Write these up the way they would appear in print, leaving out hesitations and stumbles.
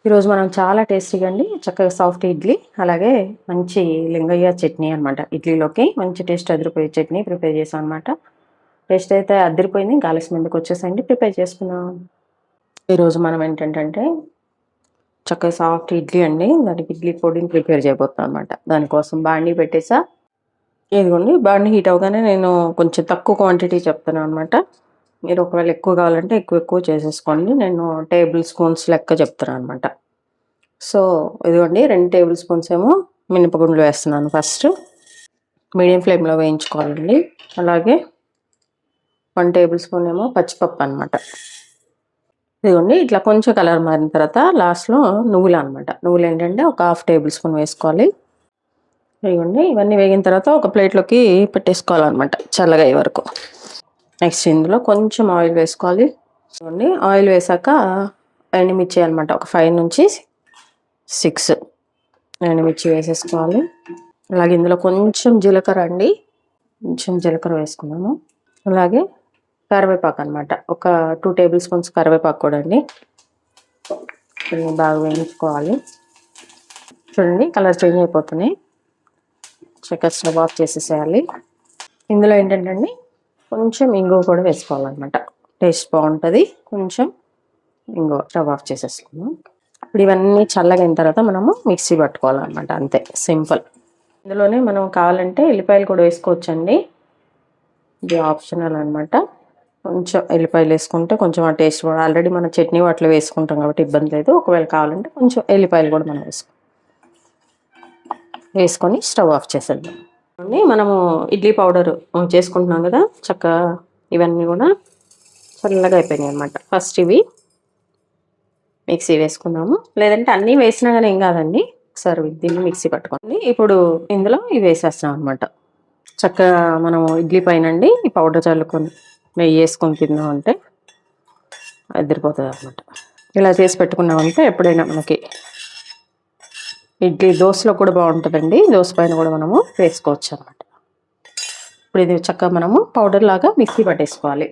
ఈరోజు మనం చాలా టేస్టీగా అండి చక్కగా సాఫ్ట్ ఇడ్లీ అలాగే మంచి లింగయ్య చట్నీ అనమాట. ఇడ్లీలోకి మంచి టేస్ట్ అదిరిపోయే చట్నీ ప్రిపేర్ చేసాం అనమాట. టేస్ట్ అయితే అదిరిపోయింది. ఇంకా ఆలస్యం ఎందుకు వచ్చేసండి ప్రిపేర్ చేసుకుందాం. ఈరోజు మనం ఏంటంటే చక్కగా సాఫ్ట్ ఇడ్లీ అండి. దానికి ఇడ్లీ పొడిని ప్రిపేర్ చేయబోతున్నాం అనమాట. దానికోసం బాండీ పెట్టేసా. ఇదిగోండి బాండీ హీట్ అవగానే నేను కొంచెం తక్కువ క్వాంటిటీ చెప్తాను అనమాట. మీరు ఒకవేళ ఎక్కువ కావాలంటే ఎక్కువ చేసేసుకోండి. నేను టేబుల్ స్పూన్స్ లెక్క చెప్తాను అనమాట. సో ఇదిగోండి 2 టేబుల్ స్పూన్స్ ఏమో మినపగుండ్లు వేస్తున్నాను. ఫస్ట్ మీడియం ఫ్లేమ్లో వేయించుకోవాలండి. అలాగే 1 టేబుల్ స్పూన్ ఏమో పచ్చిపప్పు అనమాట. ఇదిగోండి ఇట్లా కొంచెం కలర్ మారిన తర్వాత లాస్ట్లో నువ్వులు అనమాట. నువ్వులు ఏంటంటే ఒక 1/2 టేబుల్ స్పూన్ వేసుకోవాలి. ఇదిగోండి ఇవన్నీ వేగిన తర్వాత ఒక ప్లేట్లోకి పెట్టేసుకోవాలన్నమాట చల్లగా అయ్యే వరకు. నెక్స్ట్ ఇందులో కొంచెం ఆయిల్ వేసుకోవాలి. ఇదిగోండి ఆయిల్ వేసాక ఎండుమిర్చి అనమాట ఒక 5 నుంచి 6 ఎండుమిర్చి వేసేసుకోవాలి. అలాగే ఇందులో కొంచెం జీలకర్ర అండి, కొంచెం జీలకర్ర వేసుకున్నాము. అలాగే కరివేపాకు అనమాట ఒక 2 టేబుల్ స్పూన్స్ కరివేపాకు కూడా అండి. బాగా వేయించుకోవాలి. చూడండి కలర్ చేంజ్ అయిపోతున్నాయి. చక్కగా స్టవ్ ఆఫ్ చేసేసేయాలి. ఇందులో ఏంటంటే కొంచెం ఇంగువ కూడా వేసుకోవాలన్నమాట. టేస్ట్ బాగుంటుంది. కొంచెం ఇంగువ. స్టవ్ ఆఫ్ చేసేసుకున్నాం. ఇప్పుడు ఇవన్నీ చల్లగా అయిన తర్వాత మనము మిక్సీ పట్టుకోవాలన్నమాట. అంతే సింపుల్. ఇందులోనే మనం కావాలంటే ఎల్లిపాయలు కూడా వేసుకోవచ్చండి. ఇది ఆప్షనల్ అనమాట. కొంచెం ఎల్లిపాయలు వేసుకుంటే కొంచెం ఆ టేస్ట్ కూడా ఆల్రెడీ మనం చట్నీ వాటిలో వేసుకుంటాం కాబట్టి ఇబ్బంది లేదు. ఒకవేళ కావాలంటే కొంచెం ఎల్లిపాయలు కూడా మనం వేసుకొని స్టవ్ ఆఫ్ చేసేద్దాం. మనము ఇడ్లీ పౌడర్ చేసుకుంటున్నాం కదా, చక్కగా ఇవన్నీ కూడా చల్లగా అయిపోయినాయి అనమాట. ఫస్ట్ ఇవి మిక్సీ వేసుకుందాము. లేదంటే అన్నీ వేసినా కానీ ఏం కాదండి. ఒకసారి దీన్ని మిక్సీ పట్టుకోండి. ఇప్పుడు ఇందులో ఇవి వేసేస్తున్నాం అనమాట. చక్కగా మనం ఇడ్లీ పైన అండి ఈ పౌడర్ చల్లుకొని నెయ్యి వేసుకొని తిన్నామంటే అదిరిపోతుంది అనమాట. ఇలా చేసి పెట్టుకున్నామంటే ఎప్పుడైనా మనకి ఇడ్లీ దోశలో కూడా బాగుంటుందండి. దోశ పైన కూడా మనము వేసుకోవచ్చు అనమాట. ఇప్పుడు ఇది చక్కగా మనము పౌడర్ లాగా మిక్సీ పట్టేసుకోవాలి.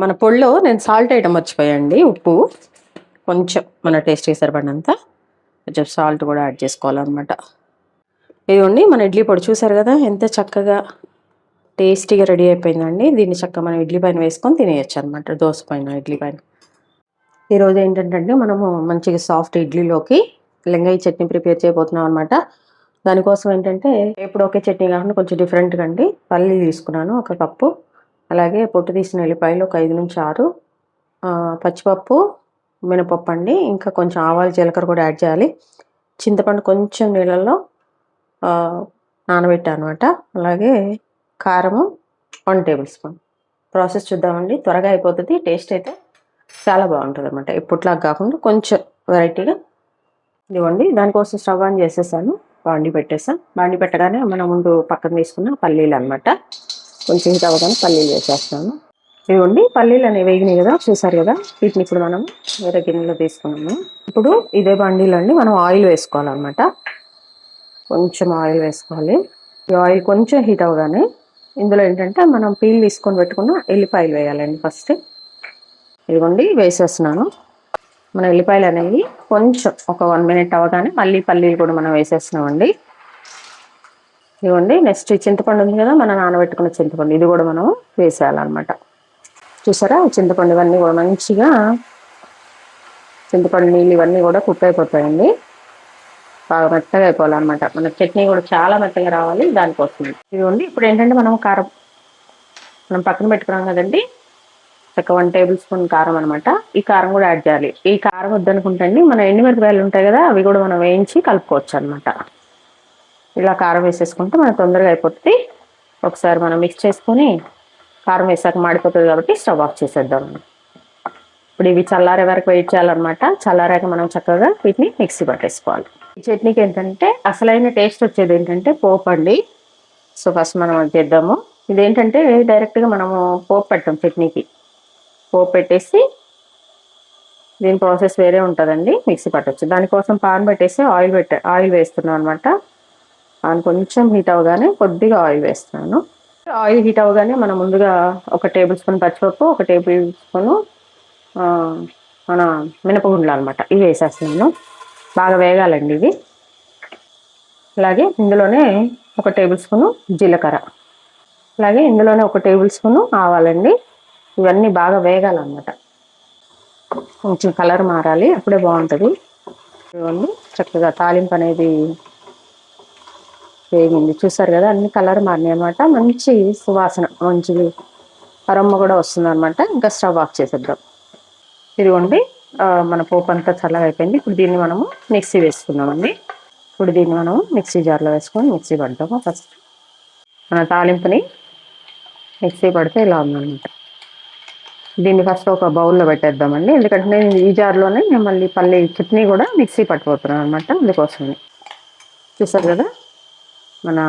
మన పొడిలో నేను సాల్ట్ ఐటమ్ మర్చిపోయాండి. ఉప్పు కొంచెం మన టేస్ట్కి సరిపడినంత కొంచెం సాల్ట్ కూడా యాడ్ చేసుకోవాలన్నమాట. ఇదిగోండి మన ఇడ్లీ పొడి చూసారు కదా ఎంత చక్కగా టేస్టీగా రెడీ అయిపోయిందండి. దీన్ని చక్కగా మనం ఇడ్లీ పైన వేసుకొని తినేయచ్చు అనమాట. దోశ పైన ఇడ్లీ పైన. ఈరోజు ఏంటంటే మనము మంచిగా సాఫ్ట్ ఇడ్లీలోకి లింగయ్య చట్నీ ప్రిపేర్ చేయబోతున్నాం అనమాట. దానికోసం ఏంటంటే ఎప్పుడు ఒకే చట్నీ కాకుండా కొంచెం డిఫరెంట్గా అండి. పల్లీలు తీసుకున్నాను 1 కప్పు. అలాగే పొట్టు తీసిన ఎల్లిపాయలు ఒక 5 నుంచి 6, పచ్చిపప్పు, మినపప్పు అండి. ఇంకా కొంచెం ఆవాలు జీలకర్ర కూడా యాడ్ చేయాలి. చింతపండు కొంచెం నీళ్ళల్లో నానబెట్టాను అనమాట. అలాగే కారము 1 టేబుల్ స్పూన్. ప్రాసెస్ చూద్దామండి. త్వరగా అయిపోతుంది. టేస్ట్ అయితే చాలా బాగుంటుంది అనమాట. ఇప్పట్లాగా కాకుండా కొంచెం వెరైటీగా. ఇదిగోండి దానికోసం స్టవ్ ఆన్ చేసేసాను. బాండీ పెట్టేసాను. బాండీ పెట్టగానే మనం ముందు పక్కన తీసుకున్న పల్లీలు అనమాట. కొంచెం హీట్ అవ్వగానే పల్లీలు వేసేస్తాను. ఇదిగోండి పల్లీలు అనేవి వేగినాయి కదా, చూసారు కదా. వీటిని ఇప్పుడు మనం వేరే గిన్నెలో తీసుకున్నాము. ఇప్పుడు ఇదే బండిలో అండి మనం ఆయిల్ వేసుకోవాలన్నమాట. కొంచెం ఆయిల్ వేసుకోవాలి. ఈ ఆయిల్ కొంచెం హీట్ అవ్వగానే ఇందులో ఏంటంటే మనం పీల్ తీసుకొని పెట్టుకున్న ఎల్లిపాయలు వేయాలండి. ఫస్ట్ ఇదిగోండి వేసేస్తున్నాను. మన ఎల్లిపాయలు అనేవి కొంచెం ఒక 1 మినిట్ అవ్వగానే మళ్ళీ పల్లీలు కూడా మనం వేసేస్తున్నామండి. ఇదిగోండి నెక్స్ట్ చింతపండు ఉంది కదా, మనం నానబెట్టుకున్న చింతపండు, ఇది కూడా మనం వేసేయాలన్నమాట. చూసారా చింతపండు ఇవన్నీ కూడా మంచిగా చింతపండు నీళ్ళు ఇవన్నీ కూడా కుక్ అయిపోతాయండి. బాగా మెత్తగా అయిపోవాలన్నమాట. మన చట్నీ కూడా చాలా మెత్తగా రావాలి. దానికోసం ఇదిగోండి ఇప్పుడు ఏంటంటే మనం కారం మనం పక్కన పెట్టుకున్నాం కదండి. ఒక 1 టేబుల్ స్పూన్ కారం అనమాట. ఈ కారం కూడా యాడ్ చేయాలి. ఈ కారం వద్దనుకుంటండి మన ఎండుమిరపకాయలు ఉంటాయి కదా, అవి కూడా మనం వేయించి కలుపుకోవచ్చు అనమాట. ఇలా కారం వేసేసుకుంటే మనకు తొందరగా అయిపోతుంది. ఒకసారి మనం మిక్స్ చేసుకొని కారం వేసాక మాడిపోతుంది కాబట్టి స్టవ్ ఆఫ్ చేసేద్దాం. ఇప్పుడు ఇవి చల్లారే వరకు వెయిట్ చేయాలన్నమాట. చల్లారాక మనం చక్కగా వీటిని మిక్సీ పట్టేసుకోవాలి. ఈ చట్నీకి ఏంటంటే అసలైన టేస్ట్ వచ్చేది ఏంటంటే పోపు అండి. సో ఫస్ట్ మనం అది చేద్దాము. ఇదేంటంటే డైరెక్ట్గా మనము పోపు పెట్టాం. చట్నీకి పోపు పెట్టేసి దీని ప్రాసెస్ వేరే ఉంటుందండి. మిక్సీ పట్టవచ్చు. దానికోసం పాన్ పెట్టేసి ఆయిల్ వేస్తున్నాను అనమాట. పాన్ కొంచెం హీట్ అవ్వగానే కొద్దిగా ఆయిల్ వేస్తున్నాను. ఆయిల్ హీట్ అవ్వగానే మనం ముందుగా 1 టేబుల్ స్పూన్ పచ్చిపప్పు, 1 టేబుల్ స్పూను మన మినపగుండ్లు అనమాట. ఇవి వేసేస్తున్నాను. బాగా వేగాలండి ఇవి. అలాగే ఇందులోనే 1 టేబుల్ స్పూను జీలకర్ర, అలాగే ఇందులోనే 1 టేబుల్ స్పూను ఆవాలండి. ఇవన్నీ బాగా వేగాలన్నమాట. కొంచెం కలర్ మారాలి, అప్పుడే బాగుంటుంది. ఇవన్నీ చక్కగా తాలింపు అనేది వేగింది. చూసారు కదా, అన్ని కలర్ మారినాయి అనమాట. మంచి సువాసన, మంచి అరమ్మ కూడా వస్తుంది అనమాట. ఇంకా స్టవ్ ఆఫ్ చేసేద్దాం. ఇదిగోండి మన పోపు అంతా చల్లగా అయిపోయింది. ఇప్పుడు దీన్ని మనము మిక్సీ వేసుకుందామండి. ఇప్పుడు దీన్ని మనము మిక్సీ జార్లో వేసుకొని మిక్సీ పడతాము. ఫస్ట్ మన తాలింపుని మిక్సీ పడితే ఇలా ఉందన్నమాట. దీన్ని ఫస్ట్ ఒక బౌల్లో పెట్టేద్దామండి. ఎందుకంటే నేను ఈ జార్లోనే నేను మళ్ళీ పల్లి చట్నీ కూడా మిక్సీ పట్టిపోతున్నాను అనమాట. అందుకోసమే. చూసారు కదా, మన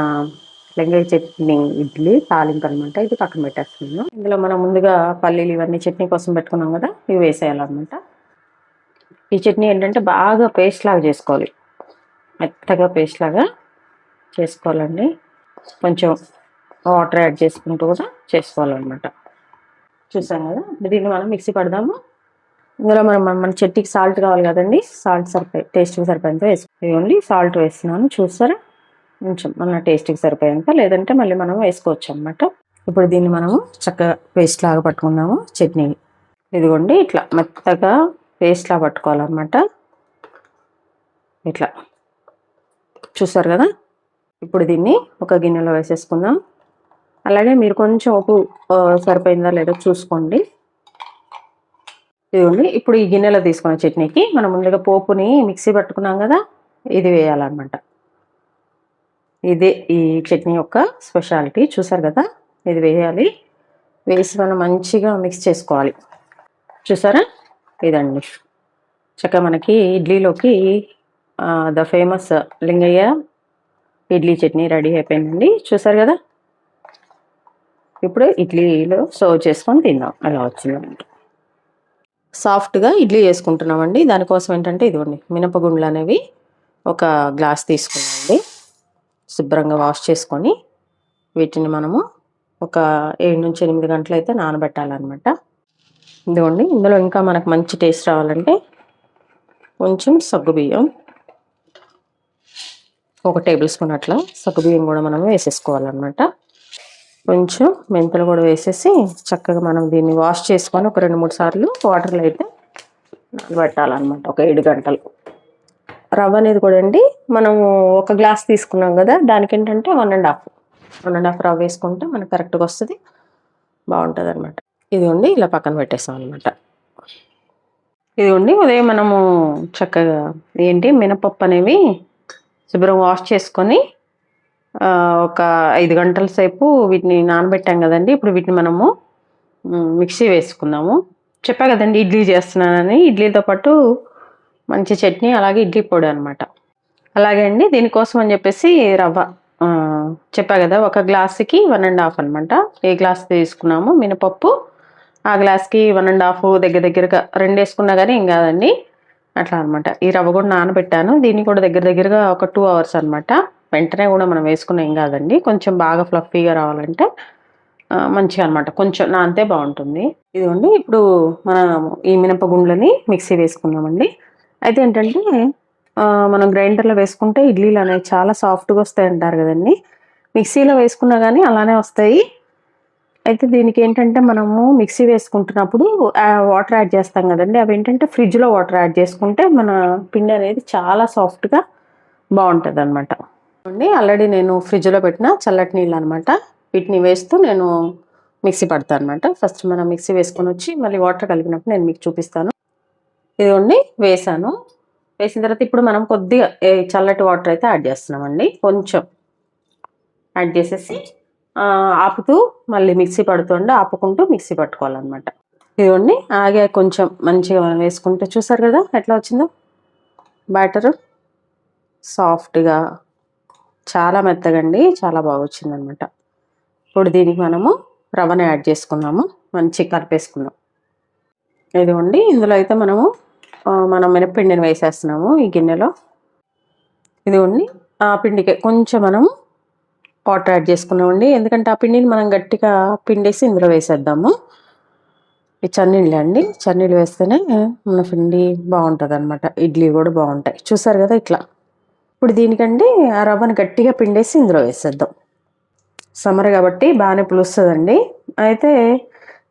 లెంగై చట్నీ ఇడ్లీ తాలింపు అనమాట. ఇది పక్కన పెట్టేస్తున్నాను. ఇందులో మనం ముందుగా పల్లీలు ఇవన్నీ చట్నీ కోసం పెట్టుకున్నాం కదా, ఇవి వేసేయాలన్నమాట. ఈ చట్నీ ఏంటంటే బాగా పేస్ట్ లాగా చేసుకోవాలి, మెత్తగా పేస్ట్ లాగా చేసుకోవాలండి. కొంచెం వాటర్ యాడ్ చేసుకుంటూ కూడా చేసుకోవాలన్నమాట. చూసాం కదా, దీన్ని మనం మిక్సీ పడదాము. ఇందులో మన చట్నీకి సాల్ట్ కావాలి కదండి. సాల్ట్ సరిపోయి టేస్ట్కి సరిపోయేంత వేసుకోండి. సాల్ట్ వేస్తున్నాను, చూస్తారా, కొంచెం మన టేస్ట్కి సరిపోయేంత, లేదంటే మళ్ళీ మనం వేసుకోవచ్చు అనమాట. ఇప్పుడు దీన్ని మనము చక్కగా పేస్ట్ లాగా పట్టుకుందాము చట్నీ. ఇదిగోండి ఇట్లా మెత్తగా పేస్ట్ లాగా పట్టుకోవాలన్నమాట. ఇట్లా చూసారు కదా. ఇప్పుడు దీన్ని ఒక గిన్నెలో వేసేసుకుందాం. అలాగే మీరు కొంచెం ఉప్పు సరిపోయిందా లేదో చూసుకోండి. ఇదిగోండి ఇప్పుడు ఈ గిన్నెలో తీసుకున్న చట్నీకి మనం ముందుగా పోపుని మిక్సీ పట్టుకున్నాం కదా, ఇది వేయాలన్నమాట. ఇదే ఈ చట్నీ యొక్క స్పెషాలిటీ. చూసారు కదా, ఇది వేయాలి. వేసి మనం మంచిగా మిక్స్ చేసుకోవాలి. చూసారా, ఇదండి చక్కగా మనకి ఇడ్లీలోకి the famous Lingaiah idli chutney ready అయిపోయిందండి. చూసారు కదా, ఇప్పుడు ఇడ్లీలో సర్వ్ చేసుకొని తిందాం. అలా వచ్చిందండి. సాఫ్ట్గా ఇడ్లీ చేసుకుంటున్నామండి. దానికోసం ఏంటంటే ఇదిగోండి మినపగుండ్లు అనేవి ఒక గ్లాస్ తీసుకున్నామండి. శుభ్రంగా వాష్ చేసుకొని వీటిని మనము ఒక 7 నుంచి 8 గంటలు అయితే నానబెట్టాలన్నమాట. ఇదిగోండి ఇందులో ఇంకా మనకు మంచి టేస్ట్ రావాలంటే కొంచెం సగ్గుబియ్యం, 1 టేబుల్ స్పూన్ అట్లా సగ్గుబియ్యం కూడా మనం వేసేసుకోవాలన్నమాట. కొంచెం మెంతులు కూడా వేసేసి చక్కగా మనం దీన్ని వాష్ చేసుకొని ఒక 2-3 సార్లు వాటర్లో అయితే నానబెట్టాలన్నమాట, ఒక 7 గంటలు. రవ్వ అనేది కూడా అండి, మనము ఒక గ్లాస్ తీసుకున్నాం కదా, దానికి ఏంటంటే 1.5 రవ్వ వేసుకుంటే మనకు కరెక్ట్గా వస్తుంది, బాగుంటుంది అనమాట. ఇదిగోండి ఇలా పక్కన పెట్టేసాం అనమాట. ఇదిగోండి ఉదయం మనము చక్కగా మినపప్పు అనేవి శుభ్రం వాష్ చేసుకొని ఒక 5 గంటల సేపు వీటిని నానబెట్టాం కదండి. ఇప్పుడు వీటిని మనము మిక్సీ వేసుకుందాము. చెప్పా కదండి ఇడ్లీ చేస్తున్నానని. ఇడ్లీతో పాటు మంచి చట్నీ, అలాగే ఇడ్లీ పొడి అనమాట. అలాగే అండి దీనికోసం అని చెప్పేసి రవ్వ చెప్పా కదా, ఒక గ్లాసుకి 1.5 అనమాట. ఏ గ్లాస్ తీసుకున్నాము మినపప్పు, ఆ గ్లాస్కి 1.5 దగ్గరగా 2 వేసుకున్నా కానీ ఏం కాదండి, అట్లా అనమాట. ఈ రవ్వ కూడా నానబెట్టాను. దీన్ని కూడా దగ్గరగా ఒక 2 అవర్స్ అనమాట. వెంటనే కూడా మనం వేసుకున్న ఏం కాదండి. కొంచెం బాగా ఫ్లఫీగా రావాలంటే మంచిగా అనమాట, కొంచెం నానితే బాగుంటుంది. ఇదిగోండి ఇప్పుడు మనం ఈ మినపగుండ్లని మిక్సీ వేసుకున్నామండి. అయితే ఏంటంటే మనం గ్రైండర్లో వేసుకుంటే ఇడ్లీలు అనేవి చాలా సాఫ్ట్గా వస్తాయి అంటారు కదండి. మిక్సీలో వేసుకున్నా కానీ అలానే వస్తాయి. అయితే దీనికి ఏంటంటే మనము మిక్సీ వేసుకుంటున్నప్పుడు వాటర్ యాడ్ చేస్తాం కదండి, అవి ఏంటంటే ఫ్రిడ్జ్లో వాటర్ యాడ్ చేసుకుంటే మన పిండి అనేది చాలా సాఫ్ట్గా బాగుంటుంది అనమాట. ఆల్రెడీ నేను ఫ్రిడ్జ్లో పెట్టిన చల్లటి నీళ్ళు అనమాట. వీటిని వేస్తూ నేను మిక్సీ పడతాను అనమాట. ఫస్ట్ మనం మిక్సీ వేసుకొని వచ్చి మళ్ళీ వాటర్ కలిపినప్పుడు నేను మీకు చూపిస్తాను. ఇదిగోండి వేసాను. వేసిన తర్వాత ఇప్పుడు మనం కొద్దిగా చల్లటి వాటర్ అయితే యాడ్ చేస్తున్నామండి. కొంచెం యాడ్ చేసేసి ఆపుతూ మళ్ళీ మిక్సీ పడుతుండే ఆపుకుంటూ మిక్సీ పట్టుకోవాలన్నమాట. ఇదిగోండి ఆగే కొంచెం మంచిగా మనం వేసుకుంటే చూసారు కదా ఎట్లా వచ్చిందో బ్యాటరు, సాఫ్ట్గా చాలా మెత్తగా అండి, చాలా బాగా వచ్చిందనమాట. ఇప్పుడు దీనికి మనము రవ్వను యాడ్ చేసుకున్నాము, మంచిగా కలిపేసుకున్నాం. ఇదిగోండి ఇందులో అయితే మనం మినప్పిండిని వేసేస్తున్నాము ఈ గిన్నెలో. ఇదిగోండి ఆ పిండికి కొంచెం మనము వాటర్ యాడ్ చేసుకున్నామండి. ఎందుకంటే ఆ పిండిని మనం గట్టిగా పిండేసి ఇందులో వేసేద్దాము. ఈ చన్నీళ్ళు అండి, చన్నీళ్ళు వేస్తేనే మన పిండి బాగుంటుంది అనమాట. ఇడ్లీ కూడా బాగుంటాయి. చూసారు కదా ఇట్లా. ఇప్పుడు దీనికండి ఆ రవ్వను గట్టిగా పిండేసి ఇందులో వేసేద్దాం. సమ్మర్ కాబట్టి బాగానే పులుస్తుందండి. అయితే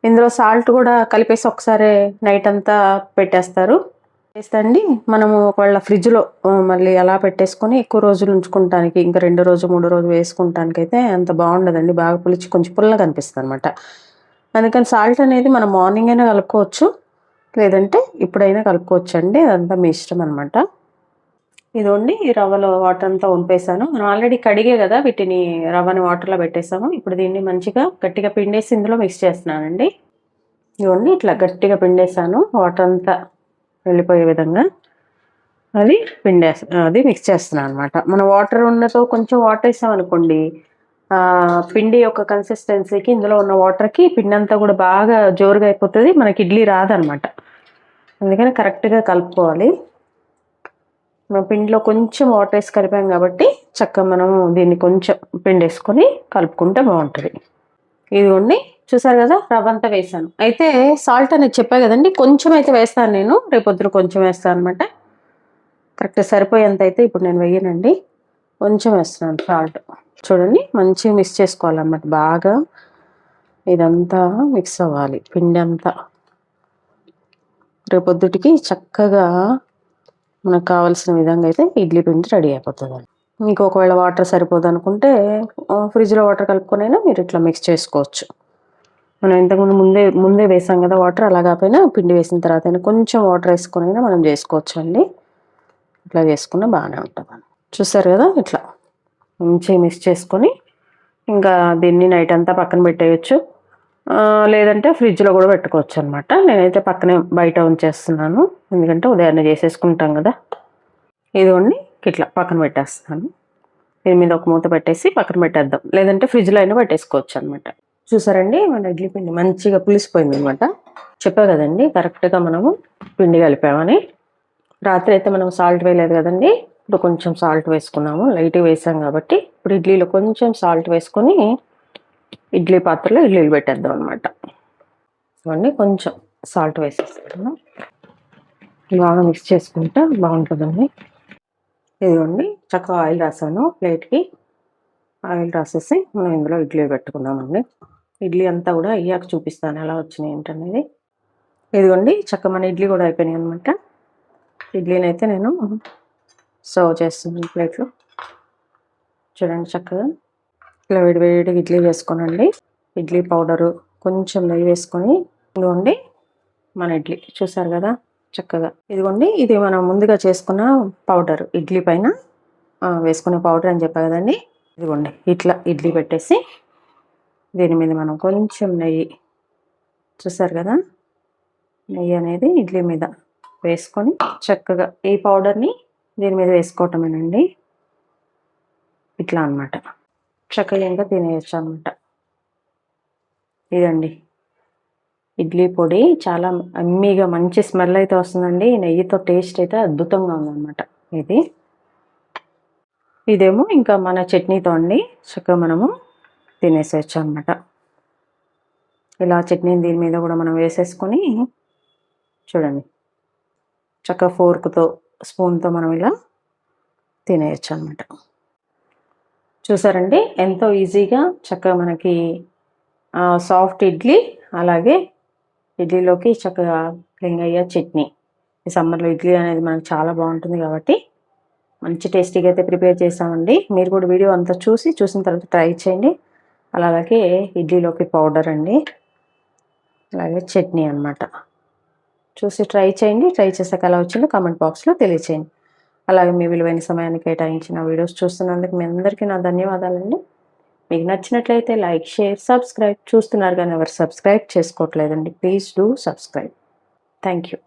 ఇందులో సాల్ట్ కూడా కలిపేసి ఒకసారి నైట్ అంతా పెట్టేస్తారు. అండి మనము ఒకవేళ ఫ్రిడ్జ్లో మళ్ళీ అలా పెట్టేసుకొని ఎక్కువ రోజులు ఉంచుకుంటానికి, ఇంకా 2 రోజు 3 రోజు వేసుకుంటానికి అయితే అంత బాగుండదండి. బాగా పులిచి కొంచెం పుల్లగా అనిపిస్తుంది అనమాట. అందుకని సాల్ట్ అనేది మనం మార్నింగ్ అయినా కలుపుకోవచ్చు, లేదంటే ఇప్పుడైనా కలుపుకోవచ్చు అండి. అదంతా మీ ఇష్టం అనమాట. ఇదిగోండి ఈ రవ్వలో వాటర్ అంతా వంపేసాను. మనం ఆల్రెడీ కడిగే కదా వీటిని, రవ్వని వాటర్లో పెట్టేసాము. ఇప్పుడు దీన్ని మంచిగా గట్టిగా పిండేసి ఇందులో మిక్స్ చేస్తున్నానండి. ఇదిగోండి ఇట్లా గట్టిగా పిండేసాను, వాటర్ అంతా వెళ్ళిపోయే విధంగా అది మిక్స్ చేస్తున్నాను అనమాట. మనం వాటర్ ఉన్నతో కొంచెం వాటర్ వేసాం అనుకోండి, పిండి యొక్క కన్సిస్టెన్సీకి ఇందులో ఉన్న వాటర్కి పిండి అంతా కూడా బాగా జోరుగా అయిపోతుంది, మనకి ఇడ్లీ రాదనమాట. అందుకని కరెక్ట్గా కలుపుకోవాలి. మనం పిండిలో కొంచెం వాటర్ వేసి కలిపాం కాబట్టి చక్కగా మనం దీన్ని కొంచెం పిండి వేసుకొని కలుపుకుంటే బాగుంటుంది. ఇదిగోండి చూసారు కదా, రవ్వ అంతా వేసాను. అయితే సాల్ట్ అనేది చెప్పా కదండి, కొంచెం అయితే వేస్తాను నేను, రేపొద్దున కొంచెం వేస్తాను అనమాట. కరెక్ట్ సరిపోయేంత అయితే ఇప్పుడు నేను వేయనండి, కొంచెం వేస్తున్నాను సాల్ట్. చూడండి మంచిగా మిక్స్ చేసుకోవాలన్నమాట. బాగా ఇదంతా మిక్స్ అవ్వాలి పిండి అంతా. రేపొద్దుటికి చక్కగా మనకు కావాల్సిన విధంగా అయితే ఇడ్లీ పిండి రెడీ అయిపోతుంది. మీకు ఒకవేళ వాటర్ సరిపోదు అనుకుంటే ఫ్రిడ్జ్లో వాటర్ కలుపుకొనైనా మీరు ఇట్లా మిక్స్ చేసుకోవచ్చు. మనం ఇంతకుముందు ముందే వేసాం కదా వాటర్, అలా కాకపోయినా పిండి వేసిన తర్వాత కొంచెం వాటర్ వేసుకొనైనా మనం చేసుకోవచ్చు అండి. ఇట్లా చేసుకున్నా బాగానే ఉంటుంది. చూసారు కదా, ఇట్లా మంచిగా మిక్స్ చేసుకొని ఇంకా దీన్ని నైట్ అంతా పక్కన పెట్టేయచ్చు, లేదంటే ఫ్రిడ్జ్లో కూడా పెట్టుకోవచ్చు అనమాట. నేనైతే పక్కనే బయట ఉంచేస్తున్నాను, ఎందుకంటే ఉదయాన్నే చేసేసుకుంటాం కదా. ఇదిగోండి ఇట్లా పక్కన పెట్టేస్తాను. దీని మీద ఒక మూత పెట్టేసి పక్కన పెట్టేద్దాం, లేదంటే ఫ్రిడ్జ్లో అయినా పెట్టేసుకోవచ్చు అనమాట. చూసారండి మన ఇడ్లీ పిండి మంచిగా పులిసిపోయింది అనమాట. చెప్పా కదండి కరెక్ట్గా మనము పిండి కలిపామని. రాత్రి అయితే మనం సాల్ట్ వేయలేదు కదండి, ఇప్పుడు కొంచెం సాల్ట్ వేసుకున్నాము, లైట్గా వేసాం కాబట్టి. ఇప్పుడు ఇడ్లీలో కొంచెం సాల్ట్ వేసుకొని ఇడ్లీ పాత్రలో ఇడ్లీలు పెట్టేద్దాం అనమాట. ఇవన్నీ కొంచెం సాల్ట్ వేసేస్తాను, బాగా మిక్స్ చేసుకుంటే బాగుంటుందండి. ఇదిగోండి చక్కగా ఆయిల్ రాసాను, ప్లేట్కి ఆయిల్ రాసేసి మనం ఇందులో ఇడ్లీ పెట్టుకుందామండి. ఇడ్లీ అంతా కూడా అయ్యాక చూపిస్తాను ఎలా వచ్చినాయి ఏంటనేది. ఇదిగోండి చక్కగా మన ఇడ్లీ కూడా అయిపోయినాయి అనమాట. ఇడ్లీని అయితే నేను సర్వ్ చేస్తున్నాను ప్లేట్లో. చూడండి చక్కగా ఇలా వేడివేడిగా ఇడ్లీ వేసుకోనండి. ఇడ్లీ పౌడరు కొంచెం నెయ్యి వేసుకొని, ఇదిగోండి మన ఇడ్లీ చూసారు కదా చక్కగా. ఇదిగోండి ఇది మనం ముందుగా చేసుకున్న పౌడర్, ఇడ్లీ పైన వేసుకునే పౌడర్ అని చెప్పా కదండి. ఇదిగోండి ఇట్లా ఇడ్లీ పెట్టేసి దీని మీద మనం కొంచెం నెయ్యి, చూసారు కదా, నెయ్యి అనేది ఇడ్లీ మీద వేసుకొని చక్కగా ఈ పౌడర్ని దీని మీద వేసుకోవటమేనండి. ఇట్లా అనమాట, చక్కగా ఇంకా తినేయచ్చు అనమాట. ఇదండి ఇడ్లీ పొడి, చాలా అమ్మీగా మంచి స్మెల్ అయితే వస్తుందండి. నెయ్యితో టేస్ట్ అయితే అద్భుతంగా ఉందన్నమాట. ఇదేమో ఇంకా మన చట్నీతో అండి చక్కగా మనము తినేసేయచ్చు అనమాట. ఇలా చట్నీని దీని మీద కూడా మనం వేసేసుకొని చూడండి చక్కగా ఫోర్క్తో స్పూన్తో మనం ఇలా తినేయచ్చు అనమాట. చూసారండి ఎంతో ఈజీగా చక్కగా మనకి సాఫ్ట్ ఇడ్లీ, అలాగే ఇడ్లీలోకి చక్కగా లింగయ్య చట్నీ. ఈ సమ్మర్లో ఇడ్లీ అనేది మనకు చాలా బాగుంటుంది కాబట్టి మంచి టేస్టీగా అయితే ప్రిపేర్ చేసామండి. మీరు కూడా వీడియో అంతా చూసిన తర్వాత ట్రై చేయండి. అలాగే ఇడ్లీలోకి పౌడర్ అండి, అలాగే చట్నీ అనమాట. చూసి ట్రై చేయండి. ట్రై చేసాక ఎలా వచ్చిందో కామెంట్ బాక్స్లో తెలియచేయండి. అలాగే మీ విలువైన సమయాన్ని కేటాయించిన వీడియోస్ చూస్తున్నందుకు మీ అందరికీ నా ధన్యవాదాలండి. మీకు నచ్చినట్లయితే లైక్, షేర్, సబ్స్క్రైబ్. చూస్తున్నారు కానీ ఎవరు సబ్స్క్రైబ్ చేసుకోవట్లేదండి, please do subscribe. Thank you.